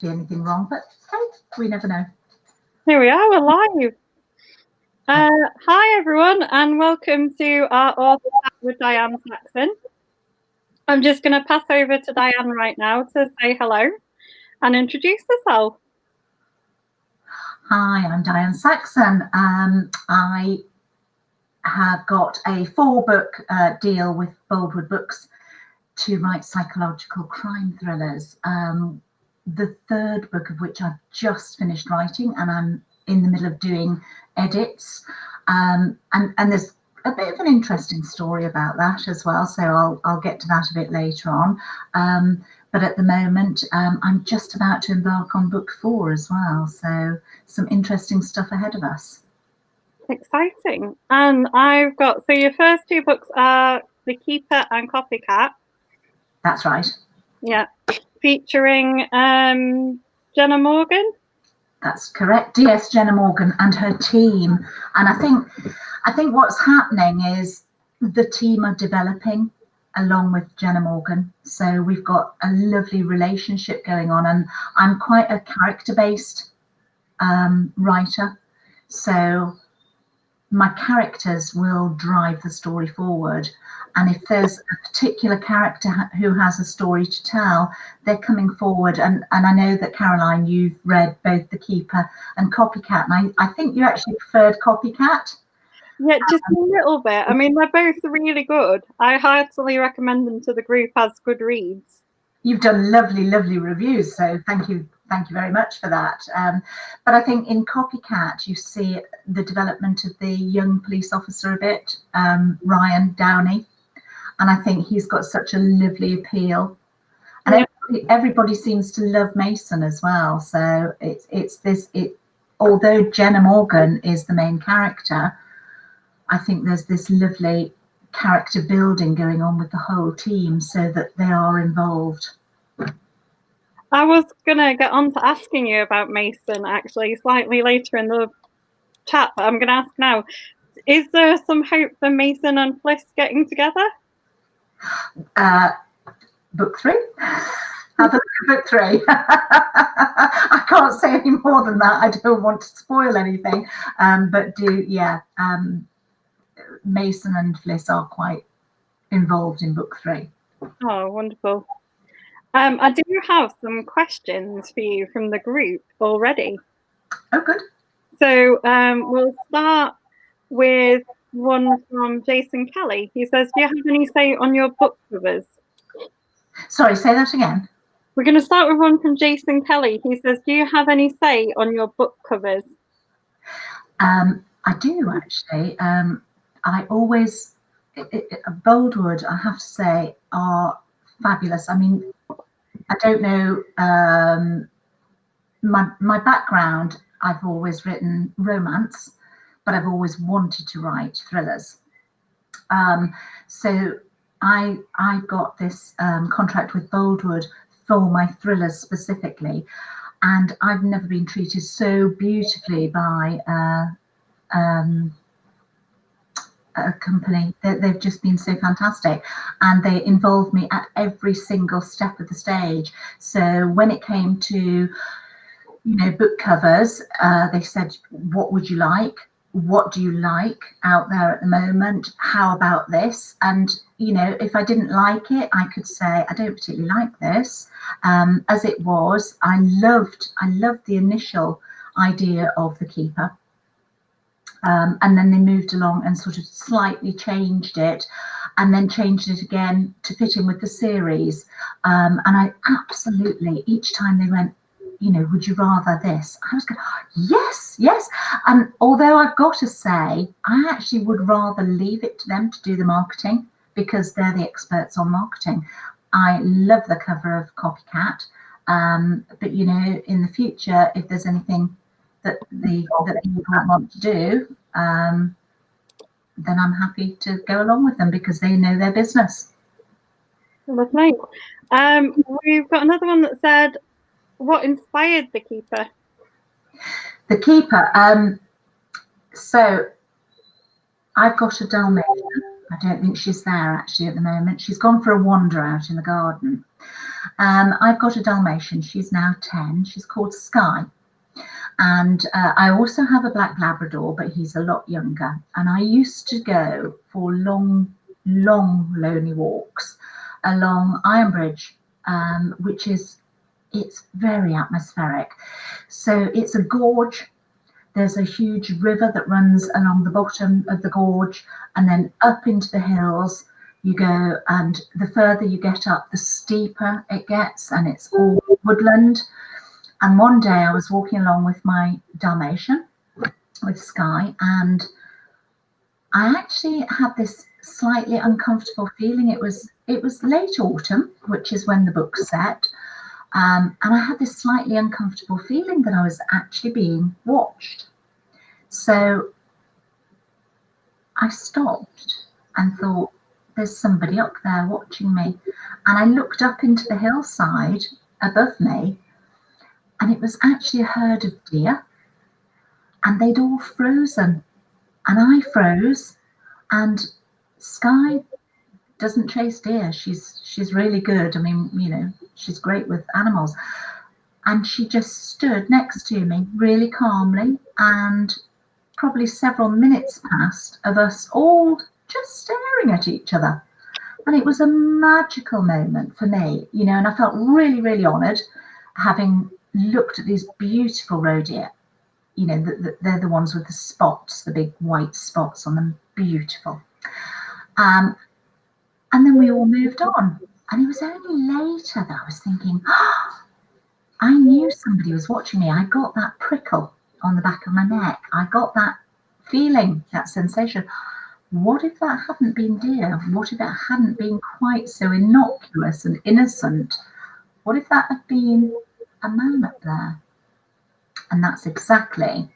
be anything wrong, but hey, we never know. Here we are, we're live. Hi everyone, and welcome to our author chat with Diane Saxonn. I'm just going to pass over to Diane right now to say hello and introduce herself. Hi, I'm Diane Saxonn. I have got a 4-book deal with Boldwood Books to write psychological crime thrillers. The 3rd book of which I've just finished writing, and I'm in the middle of doing edits. And there's a bit of an interesting story about that as well, so I'll get to that a bit later on. But at the moment, I'm just about to embark on book 4 as well, so some interesting stuff ahead of us. Exciting. And I've got, so your first 2 books are The Keeper and Copycat. That's right. Yeah, featuring Jenna Morgan. That's correct. DS Jenna Morgan and her team. And I think what's happening is the team are developing along with Jenna Morgan. So we've got a lovely relationship going on, and I'm quite a character-based writer. So my characters will drive the story forward. And if there's a particular character who has a story to tell, they're coming forward. And I know that, Caroline, you've read both The Keeper and Copycat. And I think you actually preferred Copycat. Yeah, just a little bit. I mean, they're both really good. I heartily recommend them to the group as good reads. You've done lovely, lovely reviews. So thank you very much for that. But I think in Copycat, you see the development of the young police officer a bit, Ryan Downey. And I think he's got such a lovely appeal. And everybody seems to love Mason as well. So although Jenna Morgan is the main character, I think there's this lovely character building going on with the whole team so that they are involved. I was going to get on to asking you about Mason actually slightly later in the chat, but I'm going to ask now. Is there some hope for Mason and Fliss getting together? Book 3? Have a look at book 3. I can't say any more than that. I don't want to spoil anything. But Mason and Fliss are quite involved in book 3. Oh, wonderful. I do have some questions for you from the group already. Oh, good. So we'll start with one from Jason Kelly. He says, do you have any say on your book covers? Sorry, say that again. We're going to start with one from Jason Kelly. He says, do you have any say on your book covers? I do, actually. I always, Boldwood, I have to say, are fabulous. I mean, I don't know, my background, I've always written romance, but I've always wanted to write thrillers. So I got this contract with Boldwood for my thrillers specifically, and I've never been treated so beautifully by a company. They've just been so fantastic, and they involved me at every single step of the stage. So when it came to, book covers, they said, what would you like? What do you like out there at the moment? How about this? And if I didn't like it, I could say I don't particularly like this. As it was, I loved the initial idea of The Keeper, and then they moved along and sort of slightly changed it, and then changed it again to fit in with the series. And I absolutely, each time they went, would you rather this? I was going, yes. And although I've got to say, I actually would rather leave it to them to do the marketing, because they're the experts on marketing. I love the cover of Copycat. But, in the future, if there's anything that people want to do, then I'm happy to go along with them because they know their business. Lovely. We've got another one that said, what inspired The Keeper? The Keeper. So I've got a Dalmatian, I don't think she's there actually at the moment. She's gone for a wander out in the garden. I've got a Dalmatian. She's now 10. She's called Sky. And I also have a black Labrador, but he's a lot younger. And I used to go for long, lonely walks along Iron Bridge, which it's very atmospheric. So it's a gorge. There's a huge river that runs along the bottom of the gorge, and then up into the hills you go. And the further you get up, the steeper it gets, and it's all woodland. And one day I was walking along with my Dalmatian, with Sky, and I actually had this slightly uncomfortable feeling. It was late autumn, which is when the book's set, and I had this slightly uncomfortable feeling that I was actually being watched. So I stopped and thought, there's somebody up there watching me. And I looked up into the hillside above me, and it was actually a herd of deer, and they'd all frozen, and I froze. And Sky doesn't chase deer. She's really good. I mean, you know, she's great with animals. And she just stood next to me really calmly, and probably several minutes passed of us all just staring at each other. And it was a magical moment for me, you know, and I felt really, really honoured having looked at these beautiful roe deer. You know, they're the ones with the spots, the big white spots on them, beautiful. And then we all moved on. And it was only later that I was thinking, oh, I knew somebody was watching me. I got that prickle on the back of my neck. I got that feeling, that sensation. What if that hadn't been deer? What if it hadn't been quite so innocuous and innocent? What if that had been a man up there? And that's exactly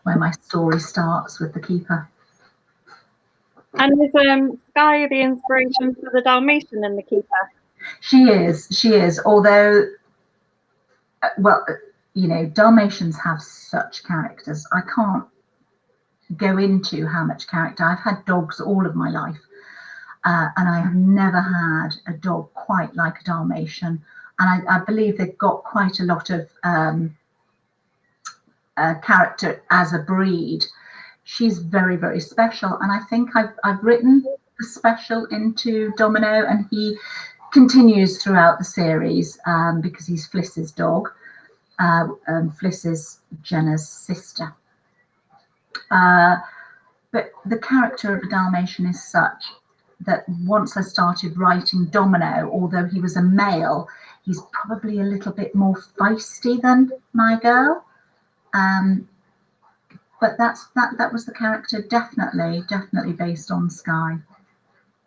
where my story starts with the keeper. And is Sky the inspiration for the Dalmatian and the keeper? She is. Although, well, you know, Dalmatians have such characters. I can't go into how much character. I've had dogs all of my life, and I have never had a dog quite like a Dalmatian. And I believe they've got quite a lot of character as a breed. She's very, very special, and I think I've written the special into Domino, and he continues throughout the series because he's Fliss's dog. Fliss is Jenna's sister. But the character of a Dalmatian is such that once I started writing Domino, although he was a male, he's probably a little bit more feisty than my girl. But that was the character, definitely based on Sky.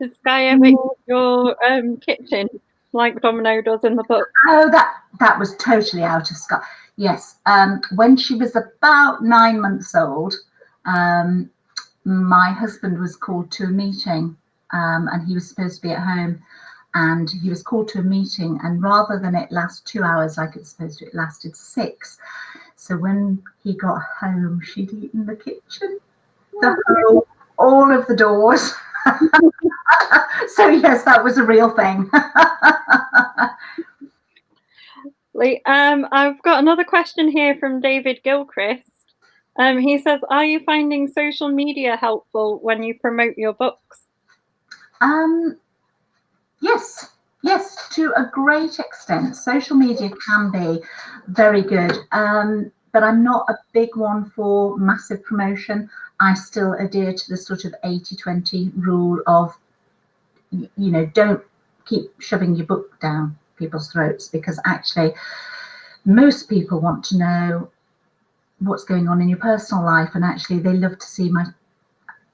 Does Sky ever use your kitchen like Domino does in the book? Oh, that was totally out of Sky. Yes, when she was about 9 months old, my husband was called to a meeting, and he was supposed to be at home, and he was called to a meeting, and rather than it last 2 hours like it's supposed to, it lasted 6. So when he got home, she'd eaten the kitchen, all of the doors. So yes, that was a real thing. I've got another question here from David Gilchrist. He says, are you finding social media helpful when you promote your books? Yes, to a great extent. Social media can be very good, but I'm not a big one for massive promotion. I still adhere to the sort of 80-20 rule of, you know, don't keep shoving your book down people's throats, because actually most people want to know what's going on in your personal life, and actually they love to see my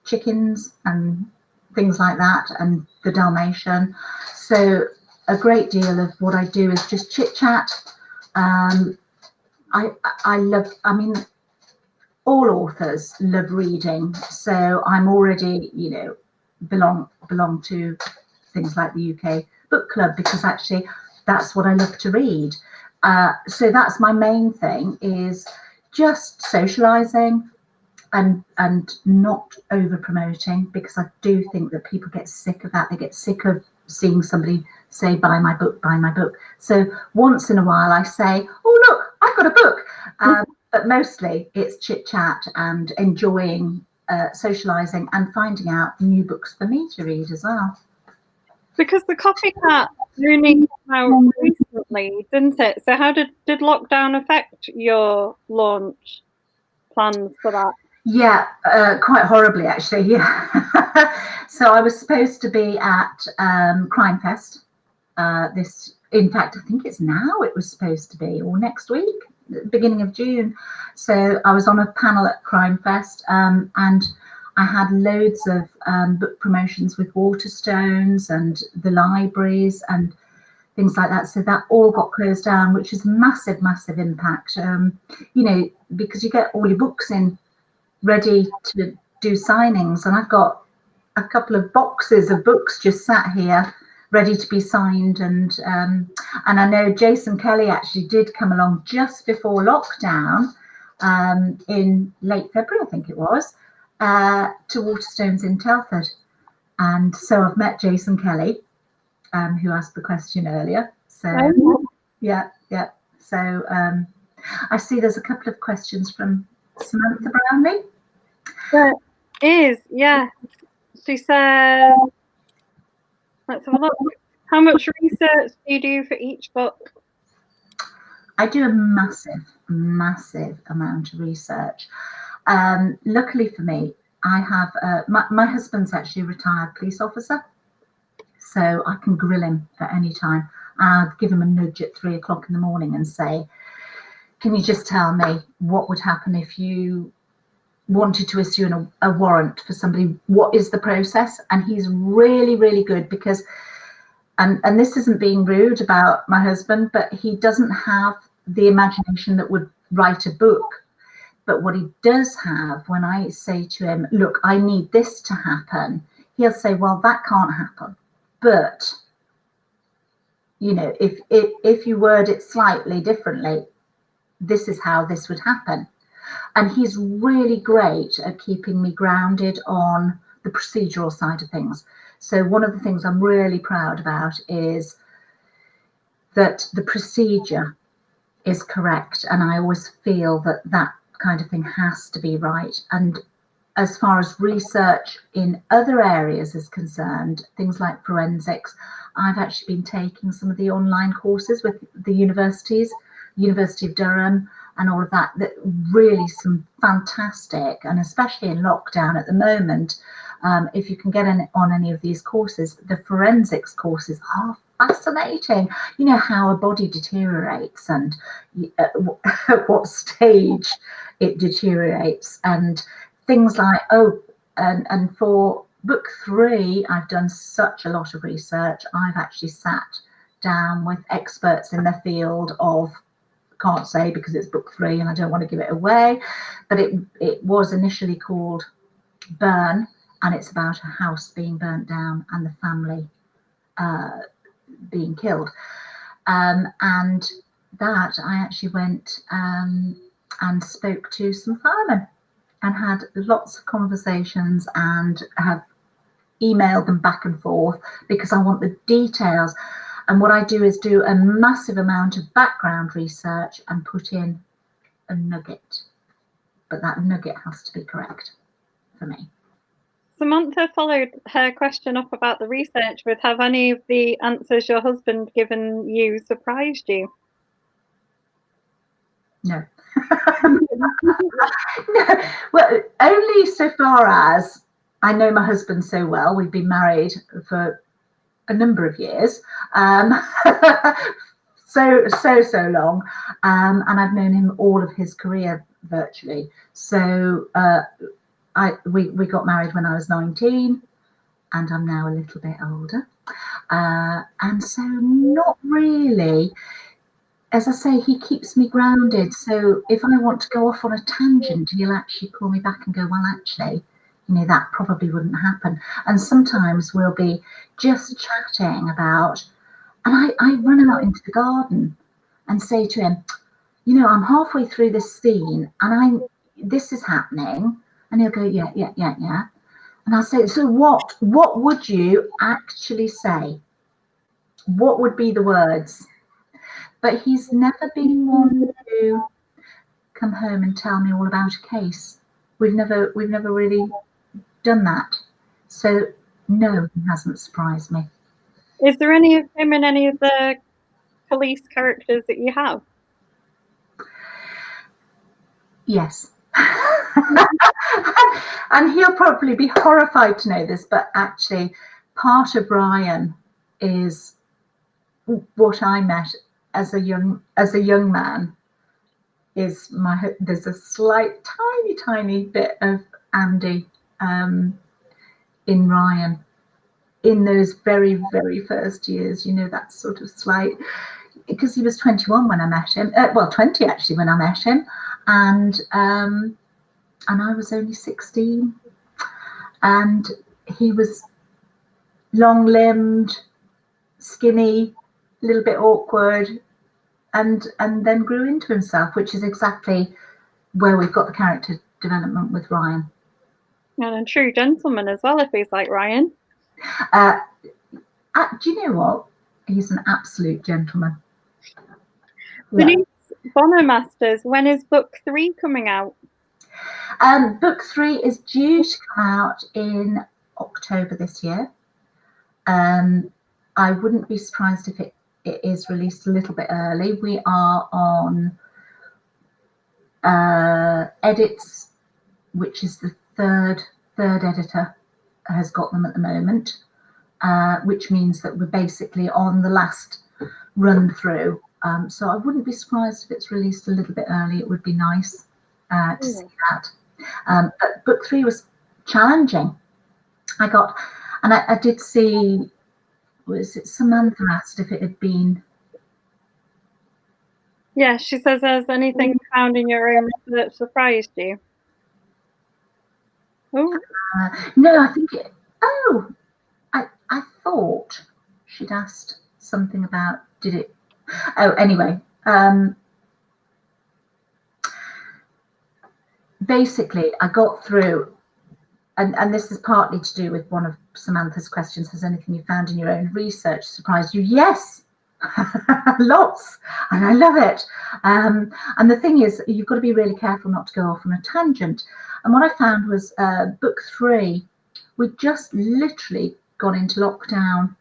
chickens and things like that, and the Dalmatian. So a great deal of what I do is just chit chat. I love, I mean, all authors love reading, so I'm already, you know, belong to things like the UK Book Club, because actually that's what I love to read. So that's my main thing, is just socializing, and not over promoting, because I do think that people get sick of that. They get sick of seeing somebody say, buy my book, buy my book. So once in a while I say, oh look, I've got a book. But mostly it's chit chat and enjoying socializing and finding out new books for me to read as well. Because the copycat only came out recently, didn't it? So how did lockdown affect your launch plans for that? Yeah, quite horribly actually. Yeah. So I was supposed to be at Crime Fest. In fact, I think it's now. It was supposed to be, or next week, beginning of June. So I was on a panel at Crime Fest, and I had loads of book promotions with Waterstones and the libraries and things like that. So that all got closed down, which is massive, massive impact. Because you get all your books in ready to do signings, and I've got a couple of boxes of books just sat here ready to be signed, and I know Jason Kelly actually did come along just before lockdown, in late February I think it was, to Waterstones in Telford, and so I've met Jason Kelly, who asked the question earlier. So yeah. So I see there's a couple of questions from Samantha Brownlee. There is, yeah. She said, let's have a look. How much research do you do for each book? I do a massive, massive amount of research. Luckily for me, I have my husband's actually a retired police officer, so I can grill him at any time. I'd give him a nudge at 3 o'clock in the morning and say, can you just tell me what would happen if you wanted to issue a warrant for somebody? What is the process? And he's really, really good, because and this isn't being rude about my husband, but he doesn't have the imagination that would write a book. But what he does have, when I say to him, look, I need this to happen, he'll say, well, that can't happen. But, if you word it slightly differently, this is how this would happen. And he's really great at keeping me grounded on the procedural side of things. So one of the things I'm really proud about is that the procedure is correct. And I always feel that kind of thing has to be right. And as far as research in other areas is concerned, things like forensics, I've actually been taking some of the online courses with the universities, University of Durham, and all of that really some fantastic, and especially in lockdown at the moment, if you can get on any of these courses, the forensics courses are fascinating. You know how a body deteriorates and at what stage it deteriorates, and things like, and for book 3, I've done such a lot of research. I've actually sat down with experts in the field of, can't say because it's book 3 and I don't want to give it away, but it was initially called Burn, and it's about a house being burnt down and the family being killed. And that I actually went and spoke to some firemen and had lots of conversations and have emailed them back and forth, because I want the details. And what I do is do a massive amount of background research and put in a nugget, but that nugget has to be correct for me. Samantha followed her question up about the research with, have any of the answers your husband given you surprised you? No. No. Well, only so far as I know my husband so well. We've been married for a number of years, so long, and I've known him all of his career virtually. So we got married when I was 19, and I'm now a little bit older, and so not really. As I say, he keeps me grounded. So if I want to go off on a tangent, he'll actually pull me back and go, well, actually, that probably wouldn't happen. And sometimes we'll be just chatting about, and I run out into the garden and say to him, I'm halfway through this scene and this is happening. And he'll go, yeah, yeah, yeah, yeah. And I'll say, so what would you actually say? What would be the words? But he's never been one to come home and tell me all about a case. We've never really done that. So no, he hasn't surprised me. Is there any of him in any of the police characters that you have? Yes. And he'll probably be horrified to know this, but actually part of Brian is what I met as a young man. Is there's a slight tiny bit of Andy in Ryan in those very first years, that sort of slight, because he was 21 when I met him, well 20 actually when I met him, and I was only 16, and he was long-limbed, skinny, a little bit awkward, and then grew into himself, which is exactly where we've got the character development with Ryan. And a true gentleman as well, if he's like Ryan. Do you know what? He's an absolute gentleman. Denise Bonner-Masters, when is book 3 coming out? Book 3 is due to come out in October this year. I wouldn't be surprised if it is released a little bit early. We are on edits, which is the third editor has got them at the moment, which means that we're basically on the last run through. So I wouldn't be surprised if it's released a little bit early. It would be nice to see that. But book 3 was challenging. I did see, was it Samantha asked if it had been? Yeah, she says, has anything found in your room that surprised you? Oh. No, I think it, I thought she'd asked something about, did it? Oh, anyway, basically I got through, and this is partly to do with one of Samantha's questions. Has anything you found in your own research surprised you? Yes, lots, and I love it. And the thing is, you've got to be really careful not to go off on a tangent. And what I found was book 3, we just literally got into lockdown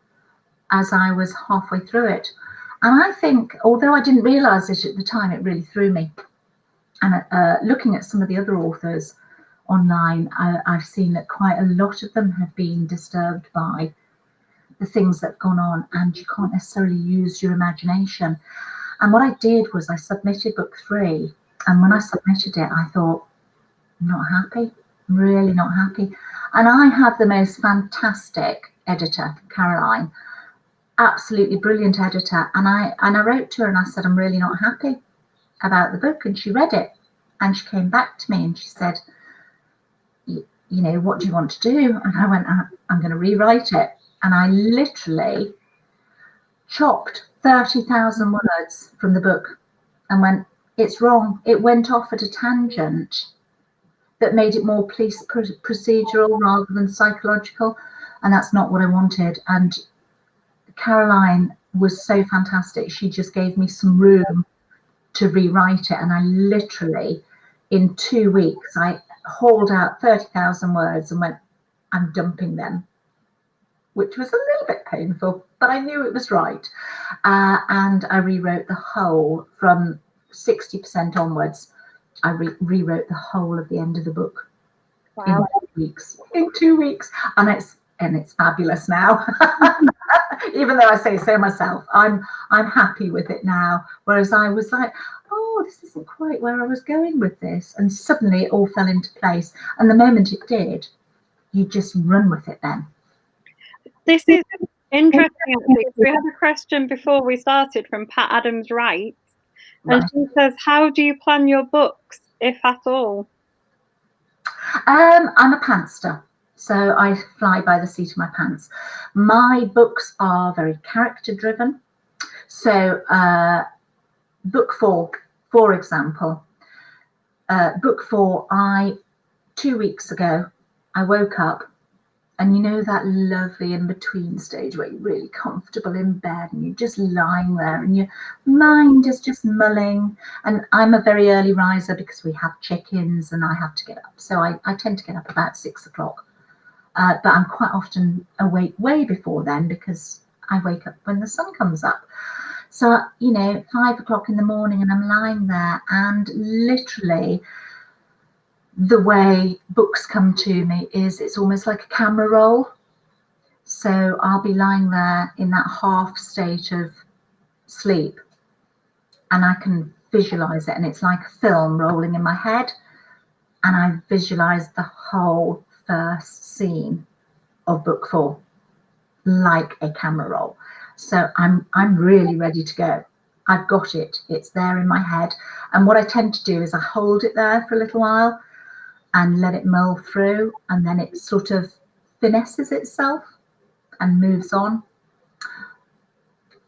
as I was halfway through it. And I think, although I didn't realise it at the time, it really threw me. And looking at some of the other authors online, I've seen that quite a lot of them have been disturbed by the things that have gone on, and you can't necessarily use your imagination. And what I did was I submitted book 3, and when I submitted it, I thought, I'm not happy, I'm really not happy. And I have the most fantastic editor, Caroline, absolutely brilliant editor, and I wrote to her and I said, I'm really not happy about the book, and she read it and she came back to me and she said, what do you want to do? And I went, I'm going to rewrite it. And I literally chopped 30,000 words from the book and went, it's wrong. It went off at a tangent that made it more police procedural rather than psychological, and that's not what I wanted. And Caroline was so fantastic. She just gave me some room to rewrite it, and I literally, in 2 weeks, I hauled out 30,000 words and went, I'm dumping them, which was a little bit painful, but I knew it was right. And I rewrote the whole from 60% onwards. I rewrote the whole of the end of the book. Wow. In 2 weeks, and it's fabulous now. Even though I say so myself, I'm happy with it now. Whereas I was like, oh, this isn't quite where I was going with this, and suddenly it all fell into place. And the moment it did, you just run with it then. This is interesting, actually. We had a question before we started from Pat Adams Wright, and she says, how do you plan your books, if at all? I'm a pantster, so I fly by the seat of my pants. My books are very character driven. So book 4, for example, book 4, I 2 weeks ago, I woke up, and you know that lovely in-between stage where you're really comfortable in bed and you're just lying there and your mind is just mulling. And I'm a very early riser because we have chickens and I have to get up. So I tend to get up about 6 o'clock. But I'm quite often awake way before then because I wake up when the sun comes up. So, 5 o'clock in the morning and I'm lying there, and literally the way books come to me is it's almost like a camera roll. So I'll be lying there in that half state of sleep and I can visualize it, and it's like a film rolling in my head, and I visualize the whole first scene of book 4 like a camera roll. So I'm really ready to go. I've got it. It's there in my head. And what I tend to do is I hold it there for a little while and let it mull through, and then it sort of finesses itself and moves on.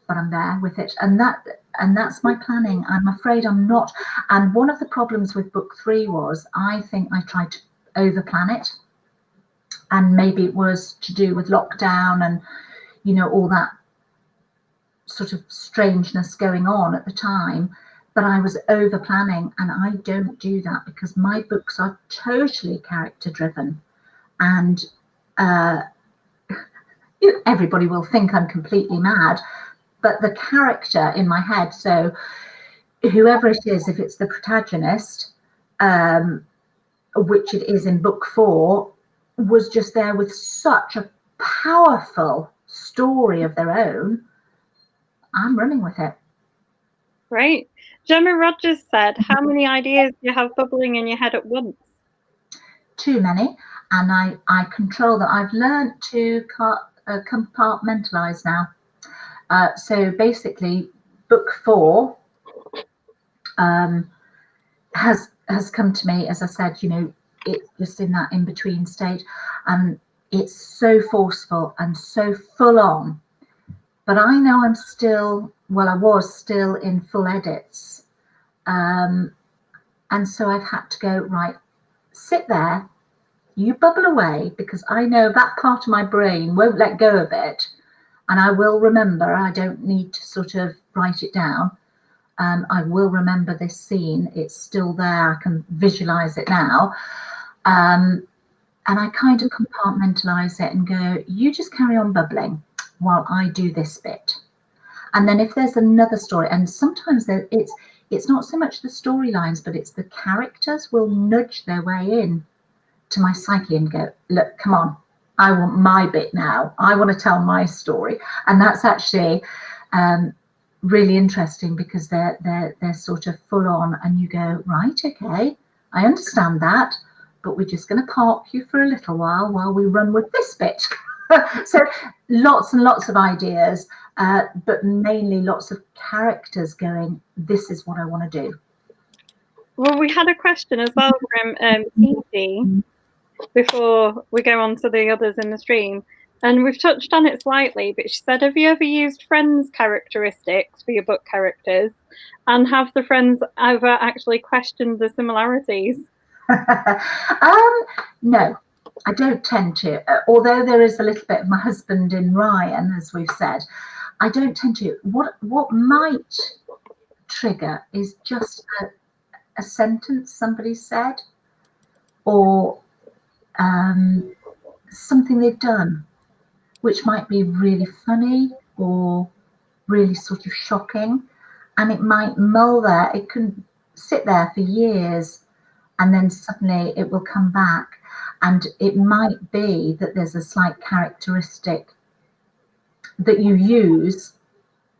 But I'm there with it, and that's my planning. I'm afraid I'm not. And one of the problems with book 3 was I think I tried to over plan it, and maybe it was to do with lockdown and all that sort of strangeness going on at the time. But I was over planning, and I don't do that because my books are totally character driven, and everybody will think I'm completely mad, but the character in my head, so whoever it is, if it's the protagonist, which it is in book 4, was just there with such a powerful story of their own. I'm running with it. Right. Gemma Rogers said, how many ideas do you have bubbling in your head at once? Too many, and I control that. I've learned to compartmentalize now. So basically, book 4 has come to me, as I said, it's just in that in-between state, and it's so forceful and so full on. But I know I was still in full edits. And so I've had to go, right, sit there, you bubble away, because I know that part of my brain won't let go of it. And I will remember. I don't need to sort of write it down. I will remember this scene. It's still there. I can visualize it now. And I kind of compartmentalize it and go, you just carry on bubbling while I do this bit. And then if there's another story, and sometimes it's not so much the storylines, but it's the characters will nudge their way in to my psyche and go, look, come on, I want my bit now. I want to tell my story. And that's actually really interesting because they're sort of full on, and you go, right, okay, I understand that, but we're just going to park you for a little while we run with this bit. So lots and lots of ideas, but mainly lots of characters going, this is what I want to do. Well, we had a question as well from Kiki before we go on to the others in the stream. And we've touched on it slightly, but she said, have you ever used friends' characteristics for your book characters? And have the friends ever actually questioned the similarities? No, I don't tend to. Although there is a little bit of my husband in Ryan, as we've said, I don't tend to. What might trigger is just a sentence somebody said, or something they've done, which might be really funny or really sort of shocking, and it might mull there. It can sit there for years, and then suddenly it will come back, and it might be that there's a slight characteristic that you use,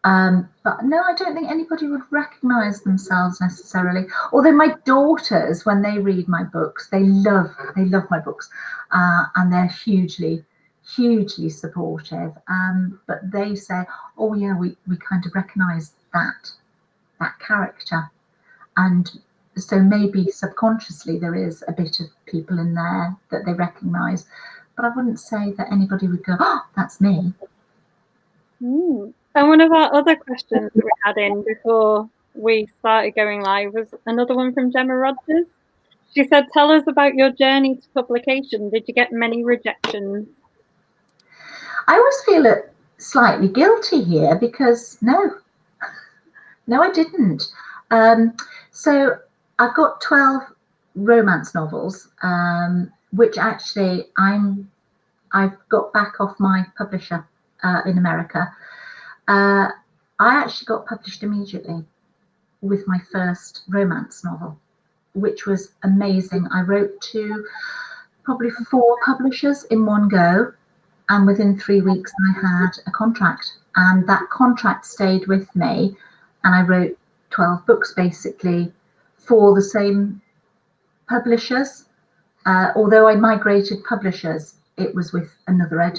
but no, I don't think anybody would recognize themselves necessarily. Although my daughters, when they read my books, they love my books, and they're hugely supportive, but they say, oh yeah, we kind of recognize that character. And so maybe subconsciously there is a bit of people in there that they recognize, but I wouldn't say that anybody would go, oh, that's me. And one of our other questions that we had in before we started going live was another one from Gemma Rogers. She said, tell us about your journey to publication. Did you get many rejections? I always feel slightly guilty here because no, I didn't. So I've got 12 romance novels, which actually I've got back off my publisher in America. I actually got published immediately with my first romance novel, which was amazing. I wrote to probably 4 publishers in one go, and within 3 weeks I had a contract, and that contract stayed with me, and I wrote 12 books basically for the same publishers. Although I migrated publishers, it was with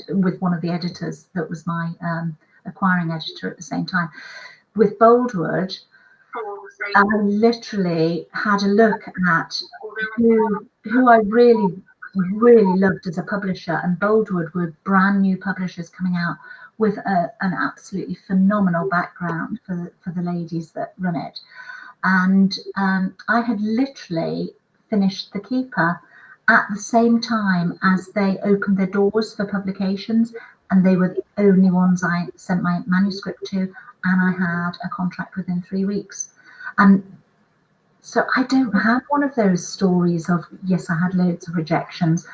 with one of the editors that was my acquiring editor at the same time. With Boldwood, I literally had a look at who I really loved as a publisher, and Boldwood were brand new publishers coming out with an absolutely phenomenal background for the ladies that run it. And I had literally finished The Keeper at the same time as they opened their doors for publications, and they were the only ones I sent my manuscript to, and I had a contract within 3 weeks. And so I don't have one of those stories of, yes, I had loads of rejections.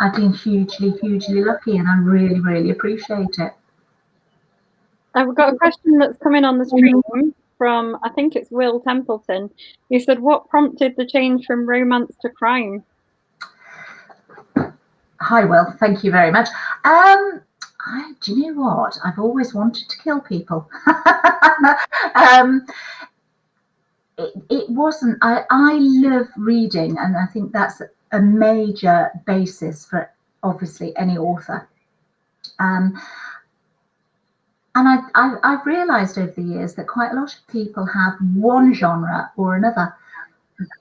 I've been hugely lucky, and I really appreciate it. I've got a question that's coming on the stream from, I think it's Will Templeton. He said, what prompted the change from romance to crime? Hi, Will. Thank you very much. Do you know what? I've always wanted to kill people. It wasn't. I love reading, and I think that's a major basis for obviously any author. And I've realised over the years that quite a lot of people have one genre or another.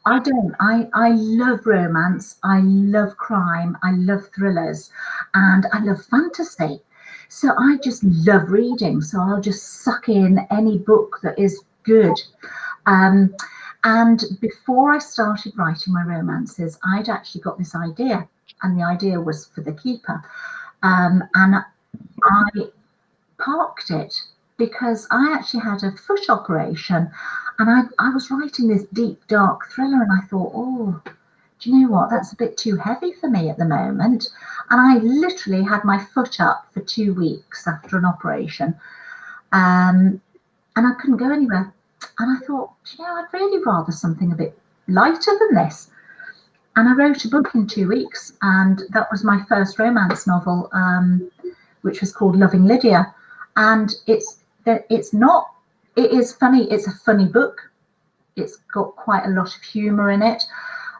I don't. I love romance. I love crime. I love thrillers, and I love fantasy. So I just love reading. So I'll just suck in any book that is good. And before I started writing my romances, I'd actually got this idea, and the idea was for The Keeper. And I parked it because I actually had a foot operation, and I was writing this deep, dark thriller, and I thought, oh, do you know what? That's a bit too heavy for me at the moment. And I literally had my foot up for 2 weeks after an operation, and I couldn't go anywhere. And I thought, you know, I'd really rather something a bit lighter than this. And I wrote a book in 2 weeks, and that was my first romance novel, which was called Loving Lydia. And it is funny. It's a funny book. It's got quite a lot of humour in it,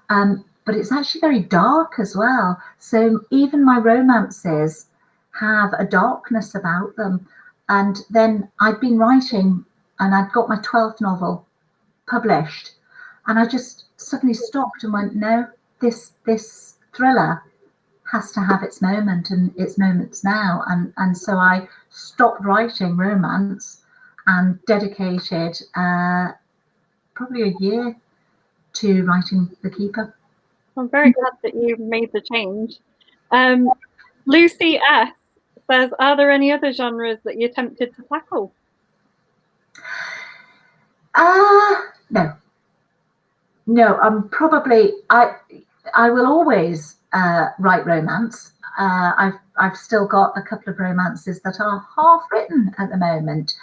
but it's actually very dark as well. So even my romances have a darkness about them. And then I'd been writing, and I'd got my 12th novel published, and I just suddenly stopped and went, no, this thriller has to have its moment, and its moments now. And so I stopped writing romance and dedicated probably a year to writing The Keeper. I'm very glad that you made the change. Lucy S says, are there any other genres that you're tempted to tackle? No, I'm probably, I will always write romance. I've still got a couple of romances that are half written at the moment,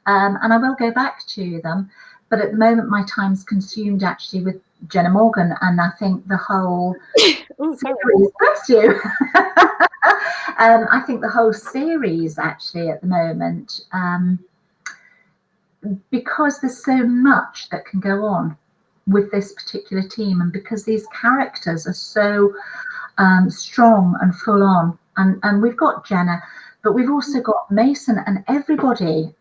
and I will go back to them. But at the moment, my time's consumed actually with Jenna Morgan, and I think the whole series, bless you. I think the whole series actually at the moment, because there's so much that can go on with this particular team, and because these characters are so strong and full on, and we've got Jenna, but we've also got Mason, and everybody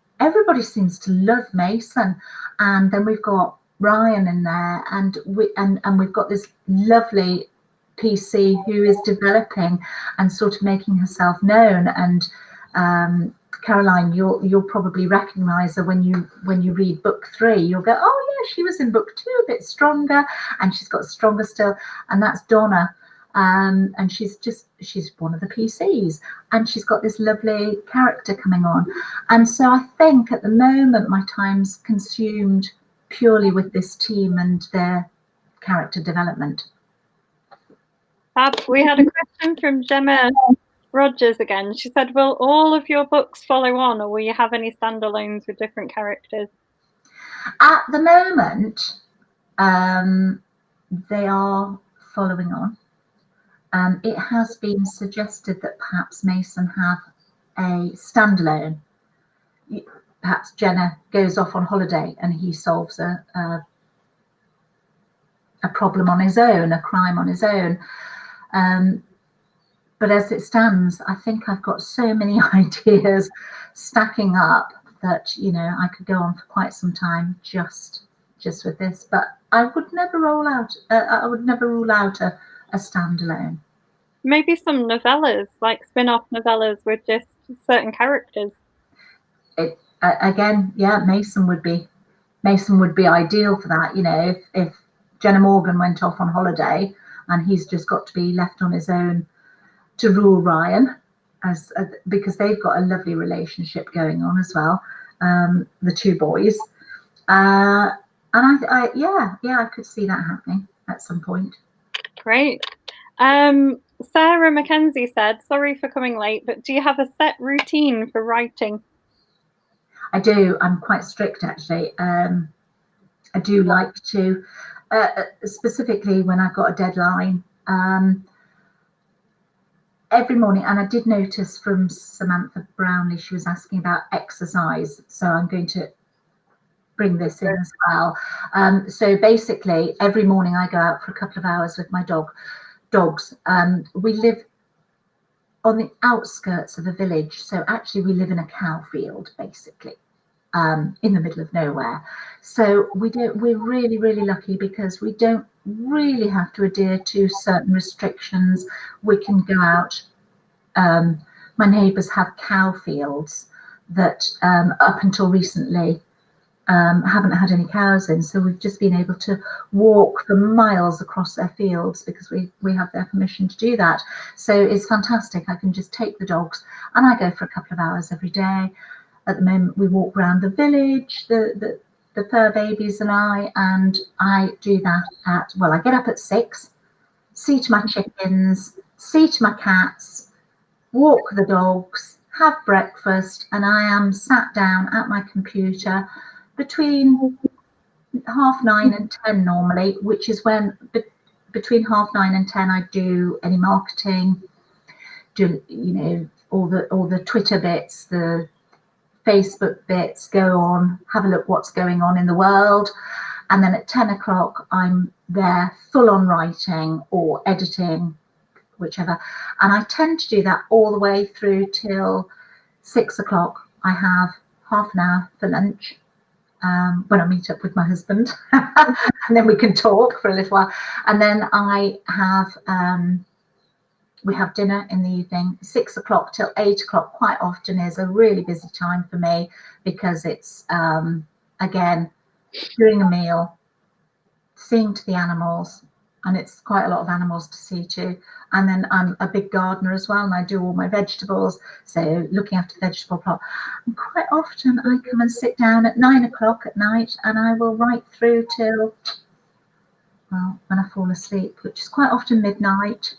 seems to love Mason. And then we've got Ryan in there, and we've got this lovely PC who is developing and sort of making herself known, and Caroline, you'll probably recognise her when you read book 3. You'll go, oh yeah, she was in book 2, a bit stronger, and she's got stronger still. And that's Donna, and she's one of the PCs, and she's got this lovely character coming on. And so I think at the moment my time's consumed purely with this team and their character development. We had a question from Gemma Rogers again. She said, will all of your books follow on, or will you have any standalones with different characters? At the moment, they are following on. It has been suggested that perhaps Mason have a standalone. Perhaps Jenna goes off on holiday and he solves a problem on his own, a crime on his own. But as it stands, I think I've got so many ideas stacking up that, you know, I could go on for quite some time just with this. But I would never rule out a standalone. Maybe some novellas, like spin-off novellas with just certain characters. Again, yeah, Mason would be ideal for that. You know, if Jenna Morgan went off on holiday and he's just got to be left on his own to rule Ryan, because they've got a lovely relationship going on as well, the two boys. And I could see that happening at some point. Great. Sarah Mackenzie said, sorry for coming late, but do you have a set routine for writing? I do. I'm quite strict, actually. I do like to, specifically when I've got a deadline, every morning. And I did notice from Samantha Brownlee, she was asking about exercise. So I'm going to bring this in as well. So basically, every morning I go out for a couple of hours with my dogs. We live on the outskirts of a village, so actually we live in a cow field, basically, in the middle of nowhere. So we're really, really lucky because we don't really have to adhere to certain restrictions. We can go out. My neighbours have cow fields that up until recently haven't had any cows in, so we've just been able to walk for miles across their fields because we have their permission to do that. So it's fantastic. I can just take the dogs and I go for a couple of hours every day. At the moment we walk around the village, the fur babies and I do that I get up at 6, see to my chickens, see to my cats, walk the dogs, have breakfast, and I am sat down at my computer between 9:30 and 10 normally, which is when between 9:30 and 10 I do any marketing, do all the Twitter bits, the Facebook bits, go on, have a look what's going on in the world, and then at 10 o'clock I'm there full on writing or editing, whichever, and I tend to do that all the way through till 6 o'clock. I have half an hour for lunch. When I meet up with my husband, and then we can talk for a little while, and then we have dinner in the evening. 6 o'clock till 8 o'clock quite often is a really busy time for me because it's again doing a meal, seeing to the animals, and it's quite a lot of animals to see to. And then I'm a big gardener as well, and I do all my vegetables, so looking after the vegetable plot. And quite often I come and sit down at 9 o'clock at night and I will write through till, when I fall asleep, which is quite often midnight.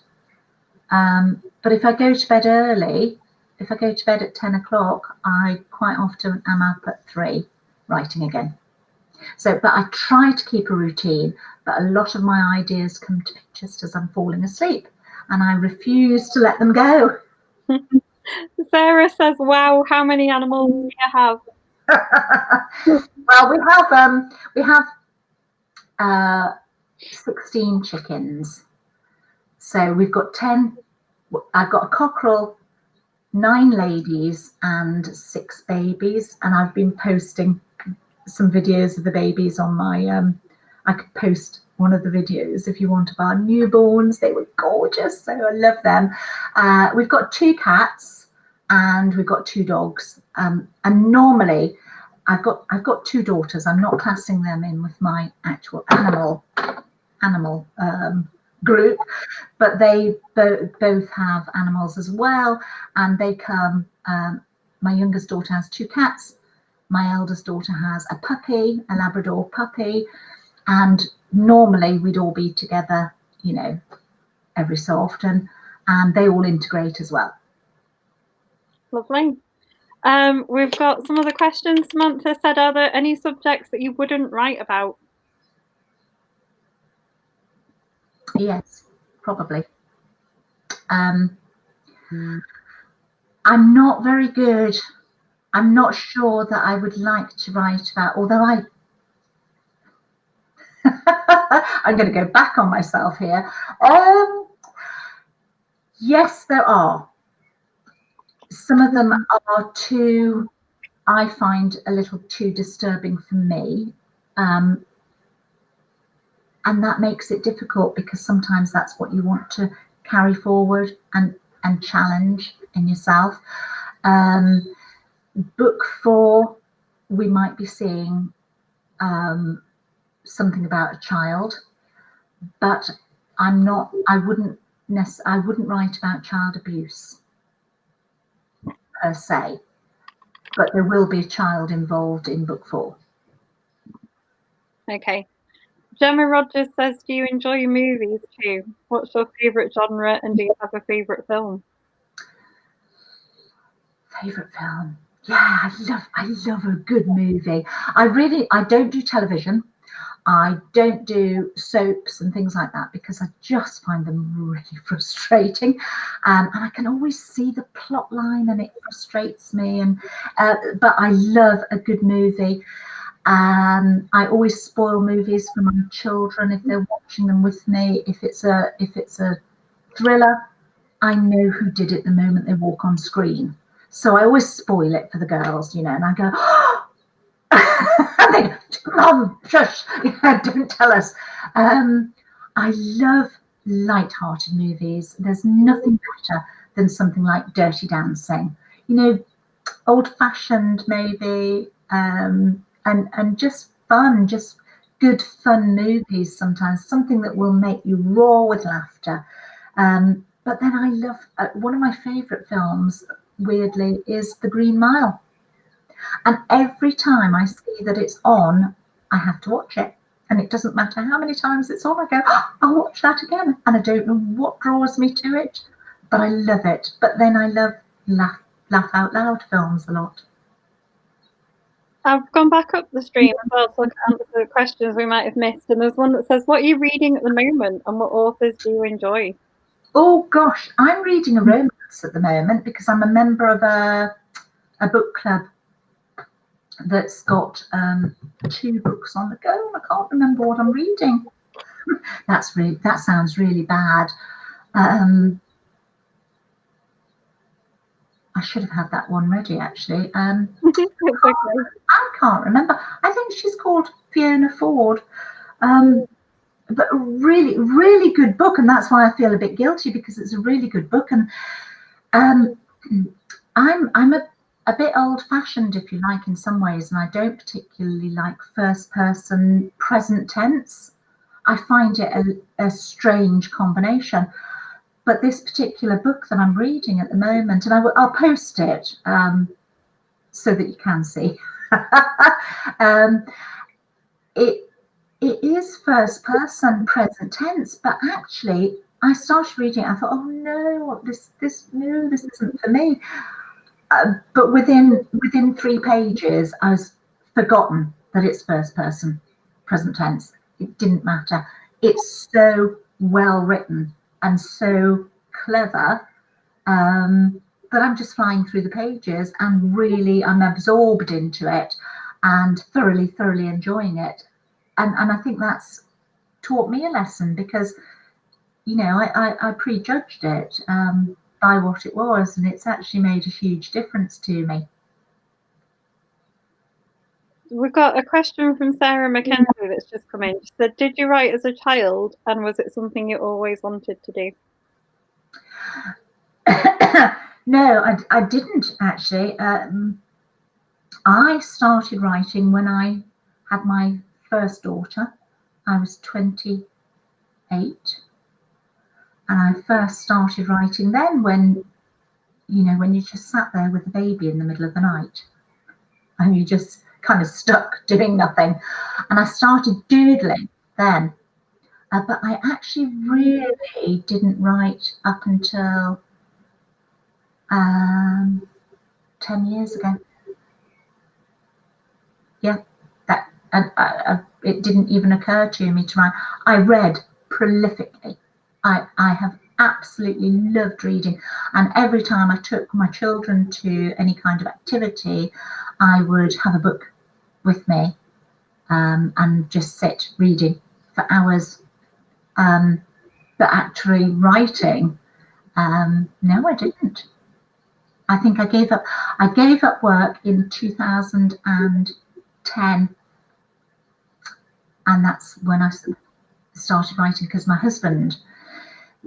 But if I go to bed early, if I go to bed at 10 o'clock, I quite often am up at 3 writing again. So, but I try to keep a routine, but a lot of my ideas come to me just as I'm falling asleep, and I refuse to let them go. Sarah says, wow, how many animals do you have? Well, we have 16 chickens. So we've got 10, I've got a cockerel, 9 ladies and 6 babies, and I've been posting some videos of the babies on my I could post one of the videos if you want of our newborns. They were gorgeous, so I love them. We've got 2 cats and we've got 2 dogs. And normally, I've got 2 daughters. I'm not classing them in with my actual animal group, but they both have animals as well, and they come. My youngest daughter has 2 cats. My eldest daughter has a puppy, a Labrador puppy, and normally we'd all be together, you know, every so often, and they all integrate as well. Lovely. We've got some other questions. Samantha said, are there any subjects that you wouldn't write about? Yes, probably. I'm not very good. I'm not sure that I would like to write about, although I'm going to go back on myself here. Yes, there are. Some of them are too, I find, a little too disturbing for me. And that makes it difficult, because sometimes that's what you want to carry forward and challenge in yourself. Book 4, we might be seeing something about a child, but I wouldn't write about child abuse per se, but there will be a child involved in book 4. Okay. Gemma Rogers says, do you enjoy movies too? What's your favourite genre, and do you have a favourite film? Favourite film? Yeah, I love a good movie. I don't do television. I don't do soaps and things like that, because I just find them really frustrating, and I can always see the plot line and it frustrates me. But I love a good movie. I always spoil movies for my children if they're watching them with me. If it's a thriller, I know who did it the moment they walk on screen. So I always spoil it for the girls, you know, and I go, oh! And they go, Mom, shush, don't tell us. I love light-hearted movies. There's nothing better than something like Dirty Dancing, you know, old-fashioned maybe, and just fun, just good fun movies sometimes, something that will make you roar with laughter. But then I love, one of my favourite films, weirdly, is The Green Mile. And every time I see that it's on, I have to watch it. And it doesn't matter how many times it's on, I go, oh, I'll watch that again. And I don't know what draws me to it, but I love it. But then I love laugh out loud films a lot. I've gone back up the stream as well to look at answer questions we might have missed. And there's one that says, what are you reading at the moment, and what authors do you enjoy? Oh gosh, I'm reading a romance at the moment, because I'm a member of a book club that's got 2 books on the go, and I can't remember what I'm reading. That sounds really bad. I should have had that one ready, actually. Okay. I can't remember. I think she's called Fiona Ford. But a really, really good book, and that's why I feel a bit guilty, because it's a really good book. And I'm a bit old-fashioned, if you like, in some ways, and I don't particularly like first-person present tense. I find it a strange combination. But this particular book that I'm reading at the moment, and I'll post it so that you can see. It is first person present tense, but actually I started reading it, I thought, oh no, this isn't for me. But within 3 pages, I was forgotten that it's first person present tense. It didn't matter. It's so well written and so clever that I'm just flying through the pages, and really I'm absorbed into it and thoroughly enjoying it. And I think that's taught me a lesson, because, you know, I prejudged it by what it was, and it's actually made a huge difference to me. We've got a question from Sarah McKenzie that's just come in. She said, did you write as a child, and was it something you always wanted to do? No, I didn't actually. I started writing when I had my first daughter. I was 28, and I first started writing then when, when you just sat there with the baby in the middle of the night and you just kind of stuck doing nothing. And I started doodling then. But I actually really didn't write up until 10 years ago. Yeah, that it didn't even occur to me to write. I read prolifically. I have absolutely loved reading, and every time I took my children to any kind of activity, I would have a book with me and just sit reading for hours. But actually writing, no, I didn't. I think I gave up. I gave up work in 2010, and that's when I started writing because my husband.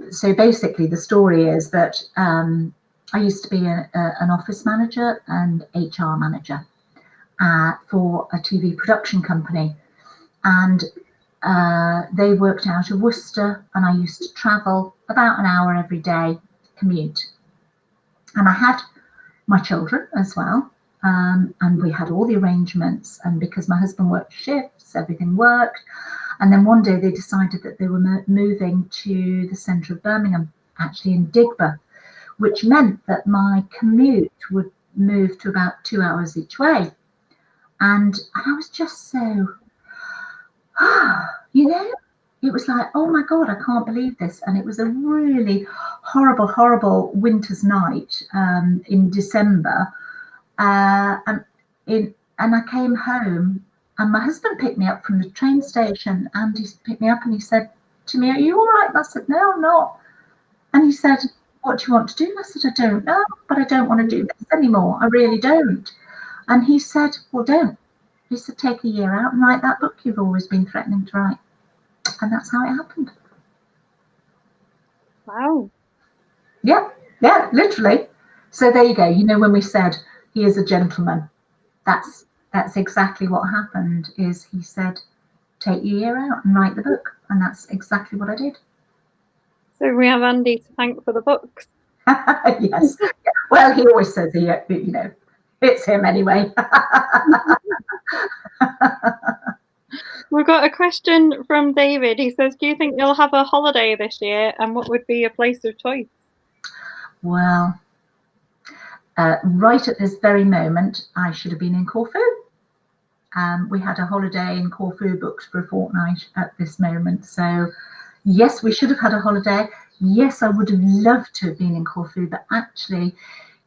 So basically, the story is that I used to be an office manager and HR manager for a TV production company, and they worked out of Worcester, and I used to travel about an hour every day, commute. And I had my children as well, and we had all the arrangements. And because my husband worked shifts, everything worked. And then one day they decided that they were moving to the centre of Birmingham, actually in Digbeth, which meant that my commute would move to about 2 hours each way. And I was just so, it was like, oh my God, I can't believe this. And it was a really horrible, horrible winter's night in December. And I came home, and my husband picked me up from the train station, and he picked me up and he said to me, "Are you all right?" And I said, "No, I'm not." And he said, "What do you want to do?" And I said, "I don't know, but I don't want to do this anymore. I really don't." And he said, "Well, don't." He said, "Take a year out and write that book you've always been threatening to write." And that's how it happened. Wow. Yeah, literally. So there you go. When we said he is a gentleman, that's exactly what happened. Is he said, take your year out and write the book, and that's exactly what I did. So we have Andy to thank for the books. Yes. Well, he always says it's him anyway. We've got a question from David. He says, "Do you think you'll have a holiday this year, and what would be your place of choice?" Well, right at this very moment, I should have been in Corfu. We had a holiday in Corfu booked for a fortnight at this moment. So, yes, we should have had a holiday. Yes, I would have loved to have been in Corfu, but actually,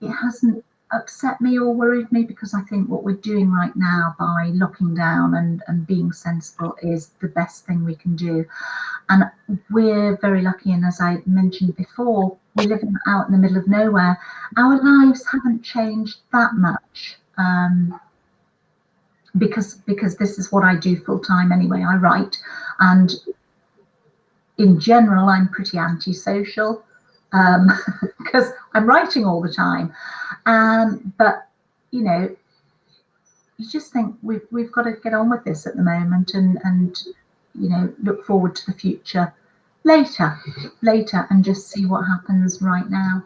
it hasn't upset me or worried me because I think what we're doing right now by locking down and being sensible is the best thing we can do. And we're very lucky, and as I mentioned before, we live out in the middle of nowhere. Our lives haven't changed that much. Because this is what I do full time anyway. I write, and in general, I'm pretty antisocial because I'm writing all the time. But you just think we've got to get on with this at the moment, and look forward to the future later, and just see what happens right now.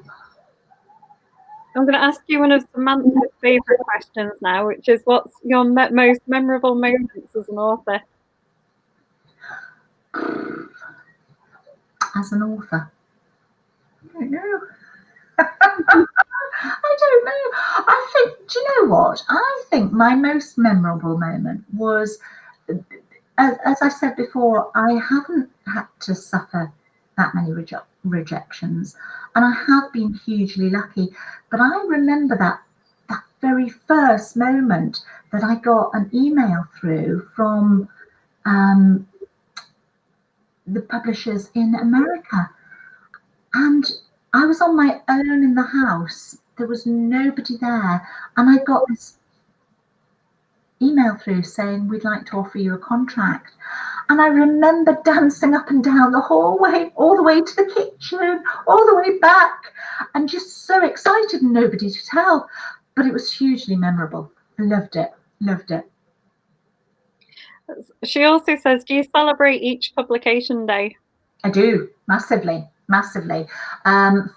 I'm going to ask you one of Samantha's favourite questions now, which is, what's your most memorable moments as an author? As an author, I don't know. I don't know. I think, do you know what? I think my most memorable moment was, as I said before, I haven't had to suffer that many rejections, and I have been hugely lucky. But I remember that very first moment that I got an email through from the publishers in America, and I was on my own in the house. There was nobody there, and I got this email through saying, "We'd like to offer you a contract." And I remember dancing up and down the hallway, all the way to the kitchen, all the way back, and just so excited and nobody to tell. But it was hugely memorable. Loved it, loved it. She also says, do you celebrate each publication day? I do, massively, massively.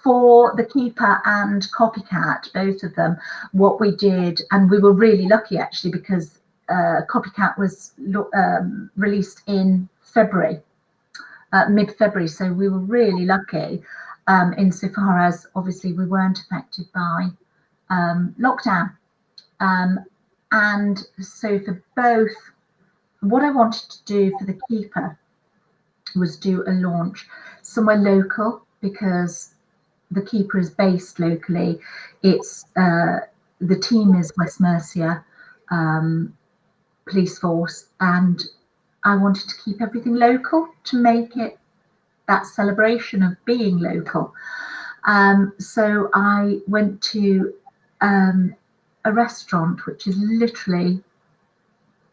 For The Keeper and Copycat, both of them, what we did, and we were really lucky actually, because Copycat was released in February, mid-February, so we were really lucky insofar as obviously we weren't affected by lockdown. And so for both, what I wanted to do for The Keeper was do a launch somewhere local, because The Keeper is based locally. It's the team is West Mercia police force, and I wanted to keep everything local to make it that celebration of being local. So I went to a restaurant which is literally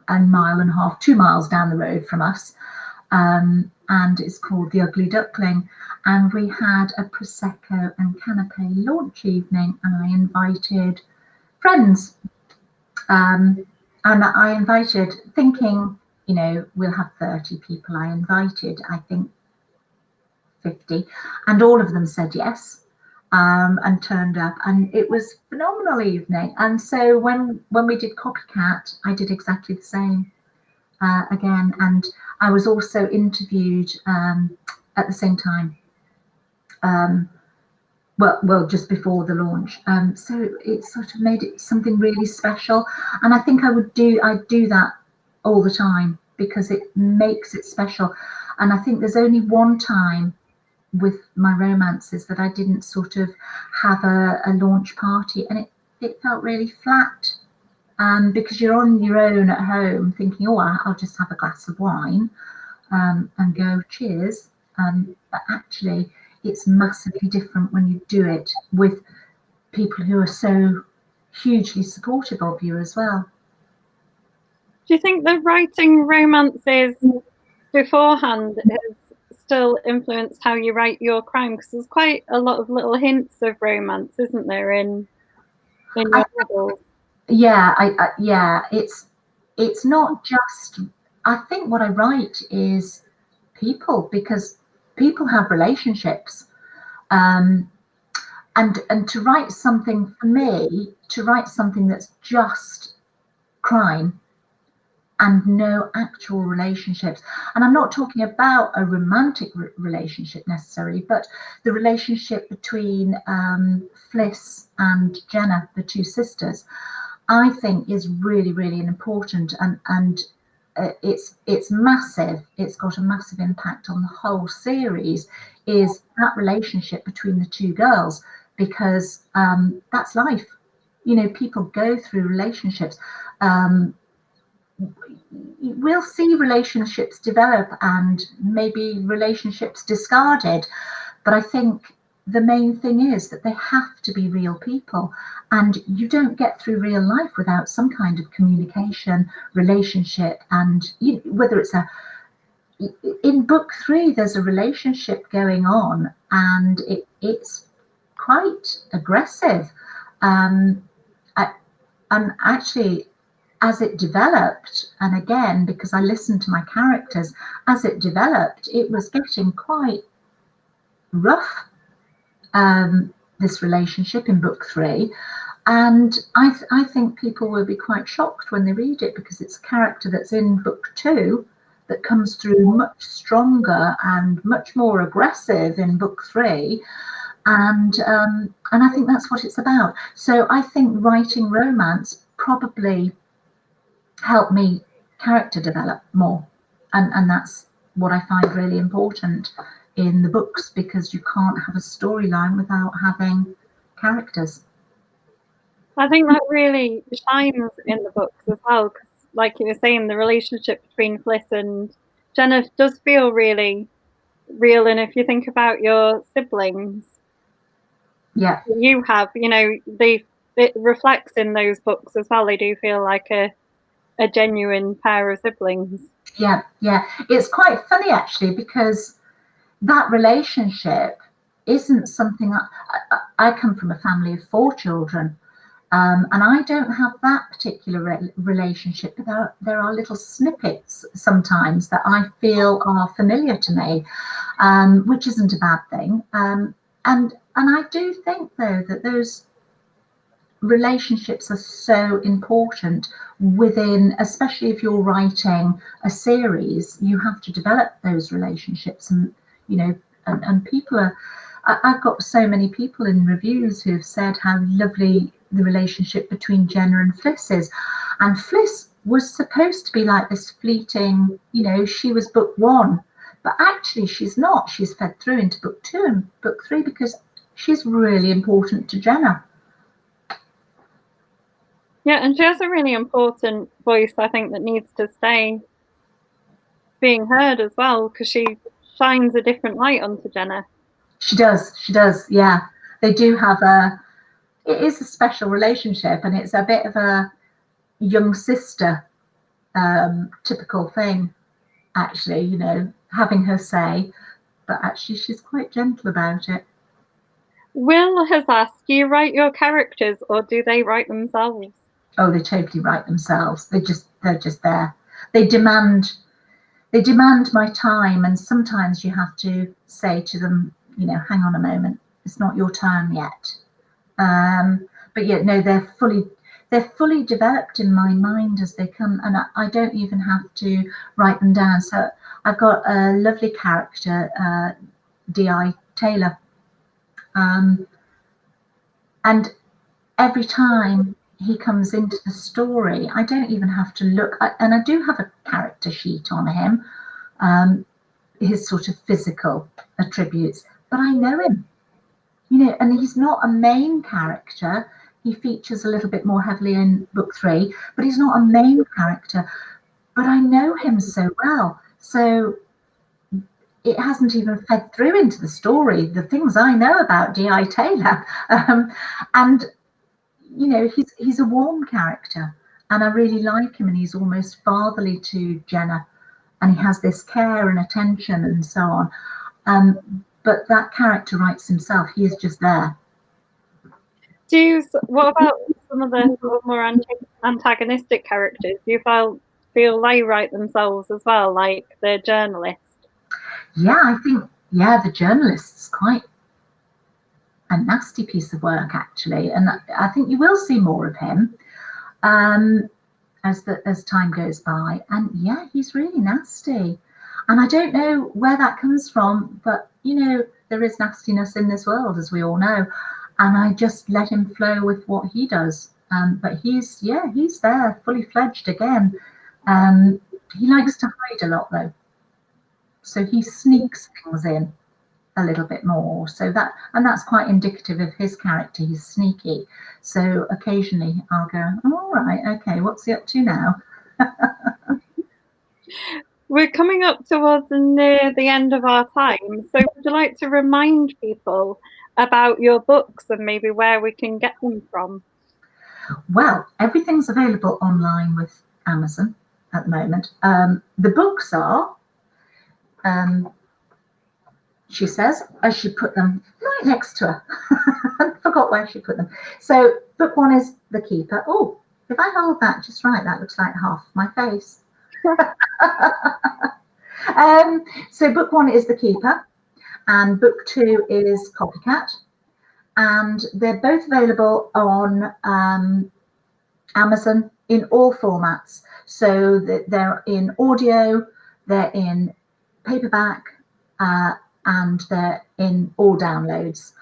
a mile and a half, 2 miles down the road from us, and it's called the Ugly Duckling. And we had a Prosecco and canapé launch evening, and I invited friends. And I invited, thinking, you know, we'll have 30 people. I invited, I think, 50, and all of them said yes, and turned up, and it was a phenomenal evening. And so when we did Copycat, I did exactly the same again, and I was also interviewed at the same time, well just before the launch, so it sort of made it something really special. And I think I'd do that all the time, because it makes it special. And I think there's only one time with my romances that I didn't sort of have a launch party, and it felt really flat, because you're on your own at home thinking, oh, I'll just have a glass of wine and go cheers, but actually it's massively different when you do it with people who are so hugely supportive of you as well. Do you think that writing romances beforehand has still influenced how you write your crime? Because there's quite a lot of little hints of romance, isn't there, in your novels? Yeah, it's not just, I think what I write is people, because people have relationships, and to write something, for me, to write something that's just crime and no actual relationships, and I'm not talking about a romantic relationship necessarily, but the relationship between Fliss and Jenna, the two sisters, I think is really, really important, and it's massive. It's got a massive impact on the whole series, is that relationship between the two girls, because that's life. You know, people go through relationships. We'll see relationships develop and maybe relationships discarded, but I think the main thing is that they have to be real people, and you don't get through real life without some kind of communication, relationship. And whether it's in book 3, there's a relationship going on, and it's quite aggressive, and actually, as it developed, and again, because I listened to my characters, as it developed, it was getting quite rough, this relationship in book 3. And I think people will be quite shocked when they read it, because it's a character that's in book 2 that comes through much stronger and much more aggressive in book 3. And I think that's what it's about. So I think writing romance probably helped me character develop more, and that's what I find really important in the books, because you can't have a storyline without having characters. I think that really shines in the books as well, because, like you were saying, the relationship between Fliss and Jenna does feel really real. And if you think about your siblings, Yeah, you have, it reflects in those books as well. They do feel like a genuine pair of siblings. Yeah, yeah. It's quite funny actually, because that relationship isn't something I come from a family of 4 children. And I don't have that particular relationship, but there are little snippets sometimes that I feel are familiar to me, which isn't a bad thing. And I do think though that those relationships are so important within, especially if you're writing a series, you have to develop those relationships, and you know, and people are. I've got so many people in reviews who've said how lovely the relationship between Jenna and Fliss is, and Fliss was supposed to be like this fleeting, you know, she was book 1, but actually she's not. She's fed through into book 2 and book 3 because she's really important to Jenna. Yeah, and she has a really important voice, I think, that needs to stay being heard as well, because she shines a different light onto Jenna. She does, yeah. They do have it is a special relationship, and it's a bit of a young sister typical thing, actually, you know, having her say, but actually she's quite gentle about it. Will has asked, do you write your characters or do they write themselves? Oh, they totally write themselves. They're just there. They demand my time, and sometimes you have to say to them, you know, hang on a moment, it's not your turn yet. But yeah, no, they're fully developed in my mind as they come, and I don't even have to write them down. So I've got a lovely character, Di Taylor, and every time he comes into the story, I don't even have to look, and I do have a character sheet on him, his sort of physical attributes, but I know him, you know, and he's not a main character. He features a little bit more heavily in book 3, but he's not a main character. But I know him so well. So it hasn't even fed through into the story, the things I know about D.I. Taylor. And, you know, he's a warm character, and I really like him, and he's almost fatherly to Jenna, and he has this care and attention and so on. But that character writes himself. He is just there. What about some of the sort of more antagonistic characters? Do you feel they write themselves as well, like the journalist? Yeah, I think, yeah, the journalist's quite a nasty piece of work, actually. And I think you will see more of him as time goes by. And yeah, he's really nasty. And I don't know where that comes from, but you know, there is nastiness in this world, as we all know. And I just let him flow with what he does. But he's there, fully fledged again. He likes to hide a lot though. So he sneaks things in a little bit more. That's quite indicative of his character. He's sneaky. So occasionally I'll go, oh, all right, okay, what's he up to now? We're coming up towards near the end of our time. So would you like to remind people about your books and maybe where we can get them from? Well, everything's available online with Amazon at the moment. The books are, she says, as she put them right next to her. I forgot where she put them. So book 1 is The Keeper. Oh, if I hold that just right, that looks like half my face. So book 1 is The Keeper, and book 2 is Copycat, and they're both available on Amazon in all formats. So they're in audio, they're in paperback, and they're in all downloads.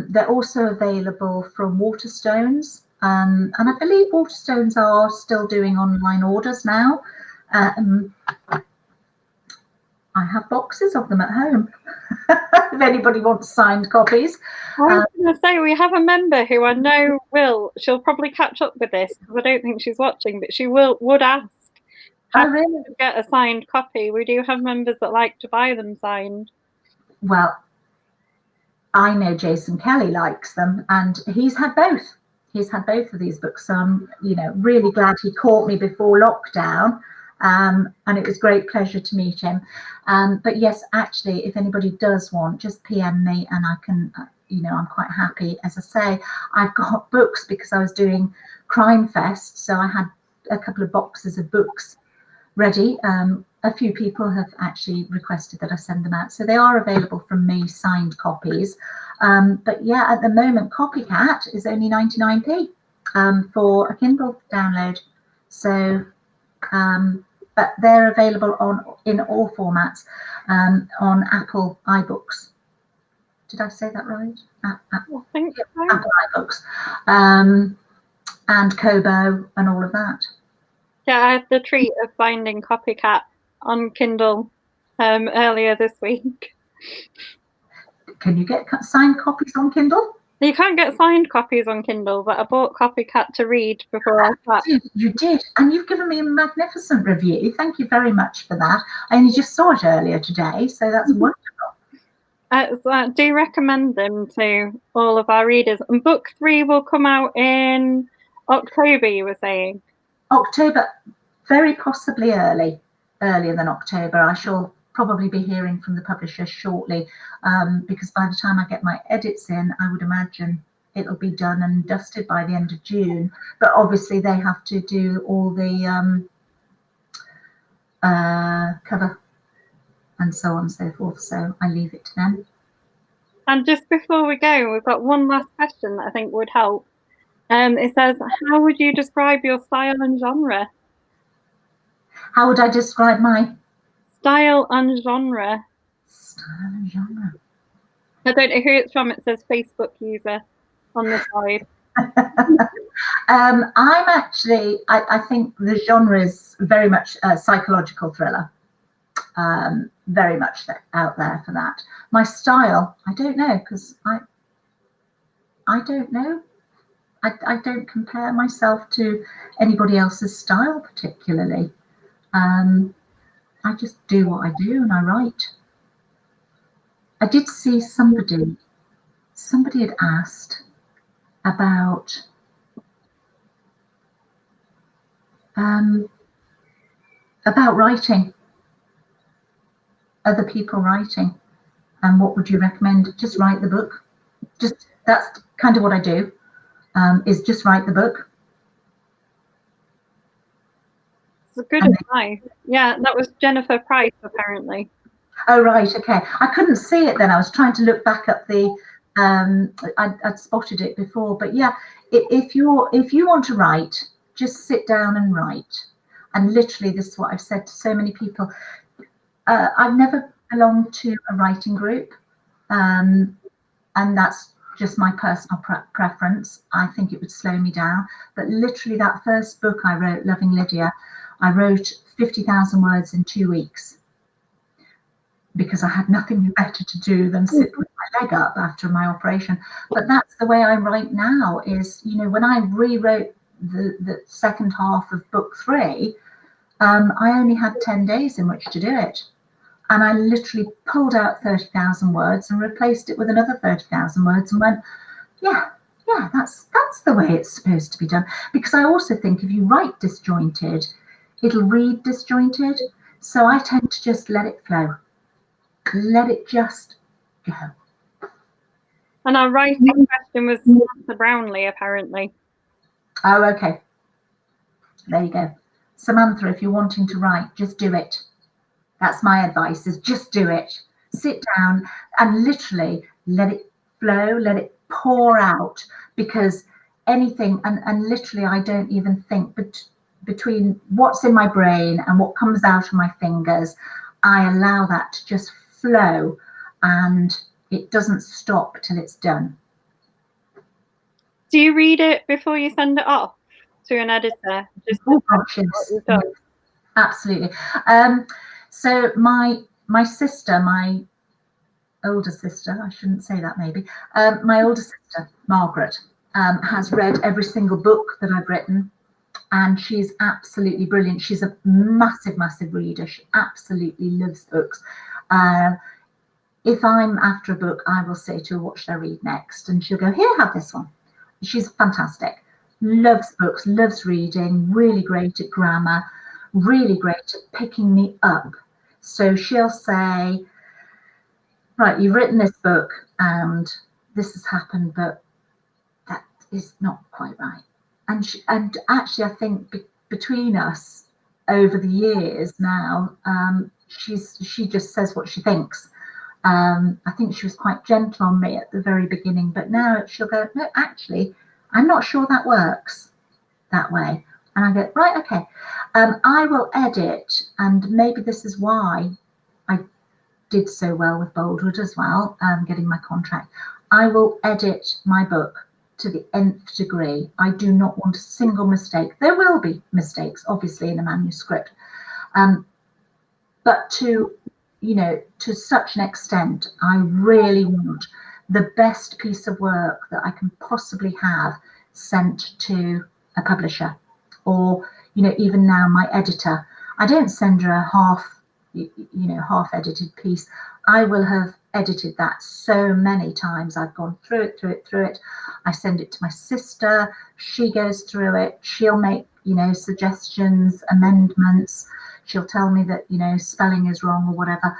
They're also available from Waterstones, and I believe Waterstones are still doing online orders now. I have boxes of them at home if anybody wants signed copies. I was going to say, we have a member who I know she'll probably catch up with this because I don't think she's watching, but she would ask how to get a signed copy. We do have members that like to buy them signed. Well, I know Jason Kelly likes them, and he's had both. He's had both of these books. So I'm, you know, really glad he caught me before lockdown. and it was a great pleasure to meet him. But yes, actually, if anybody does want, just PM me and I can, I'm quite happy. As I say, I've got books because I was doing Crime Fest, so I had a couple of boxes of books ready. A few people have actually requested that I send them out, so they are available from me, signed copies. But yeah, at the moment, Copycat is only 99p for a Kindle download. So, but they're available in all formats on Apple iBooks. Did I say that right? I think so. Apple iBooks and Kobo and all of that. Yeah, I had the treat of finding Copycat on Kindle earlier this week. Can you get signed copies on Kindle? You can't get signed copies on Kindle, but I bought Copycat to read before I sat. You did, and you've given me a magnificent review. Thank you very much for that. I only just saw it earlier today, so that's wonderful. So I do recommend them to all of our readers. And book 3 will come out in October, you were saying? October, very possibly earlier than October. I shall probably be hearing from the publisher shortly, because by the time I get my edits in, I would imagine it'll be done and dusted by the end of June. But obviously they have to do all the cover and so on and so forth, so I leave it to them. And just before we go, we've got one last question that I think would help. It says, how would you describe your style and genre? How would I describe my style and genre? Style and genre. I don't know who it's from. It says Facebook user on the side. I'm actually, I think the genre is very much a psychological thriller. Very much out there for that. My style, I don't know, because I don't know. I don't compare myself to anybody else's style particularly. I just do what I do and I write. I did see somebody had asked about writing, other people writing, and what would you recommend? Just write the book. Just, that's kind of what I do, is just write the book. It's a good advice. Yeah, that was Jennifer Price, apparently. Oh, right, okay. I couldn't see it then. I was trying to look back up the, I'd spotted it before, but yeah, if you want to write, just sit down and write. And literally, this is what I've said to so many people. I've never belonged to a writing group, and that's just my personal preference. I think it would slow me down. But literally, that first book I wrote, Loving Lydia, I wrote 50,000 words in 2 weeks because I had nothing better to do than sit with my leg up after my operation. But that's the way I write now, is, when I rewrote the second half of book 3, I only had 10 days in which to do it. And I literally pulled out 30,000 words and replaced it with another 30,000 words and went, yeah, that's the way it's supposed to be done. Because I also think if you write disjointed, it'll read disjointed. So I tend to just let it flow. Let it just go. And our writing question was Samantha Brownlee, apparently. Oh, okay. There you go. Samantha, if you're wanting to write, just do it. That's my advice, is just do it. Sit down and literally let it flow, let it pour out, because anything, and literally I don't even think, but between what's in my brain and what comes out of my fingers, I allow that to just flow, and it doesn't stop till it's done. Do you read it before you send it off to an editor? Just yes. Absolutely. So my sister, my older sister, I shouldn't say that maybe, my older sister, Margaret, has read every single book that I've written, and she's absolutely brilliant. She's a massive, massive reader. She absolutely loves books. If I'm after a book, I will say to her, what should I read next? And she'll go, here, have this one. She's fantastic. Loves books, loves reading, really great at grammar, really great at picking me up. So she'll say, right, you've written this book and this has happened, but that is not quite right. And actually, I think between us over the years now, she just says what she thinks. I think she was quite gentle on me at the very beginning, but now she'll go, no, actually, I'm not sure that works that way. And I go, right, okay. I will edit, and maybe this is why I did so well with Boldwood as well, getting my contract. I will edit my book to the nth degree. I do not want a single mistake. There will be mistakes, obviously, in a manuscript, but to such an extent, I really want the best piece of work that I can possibly have sent to a publisher, or even now my editor. I don't send her a half edited piece. I will have edited that so many times. I've gone through it. I send it to my sister. She goes through it. She'll make suggestions, amendments. She'll tell me that spelling is wrong or whatever,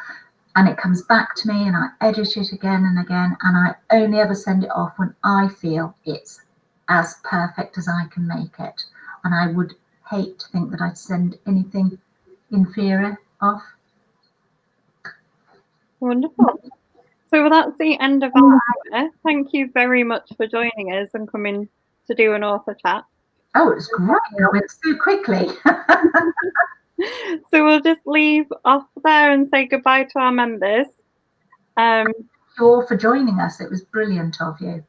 and it comes back to me, and I edit it again and again, and I only ever send it off when I feel it's as perfect as I can make it. And I would hate to think that I'd send anything inferior off. Wonderful. So that's the end of our hour. Thank you very much for joining us and coming to do an author chat. Oh, it was great. It went so quickly. So we'll just leave off there and say goodbye to our members. Thank you all for joining us. It was brilliant of you.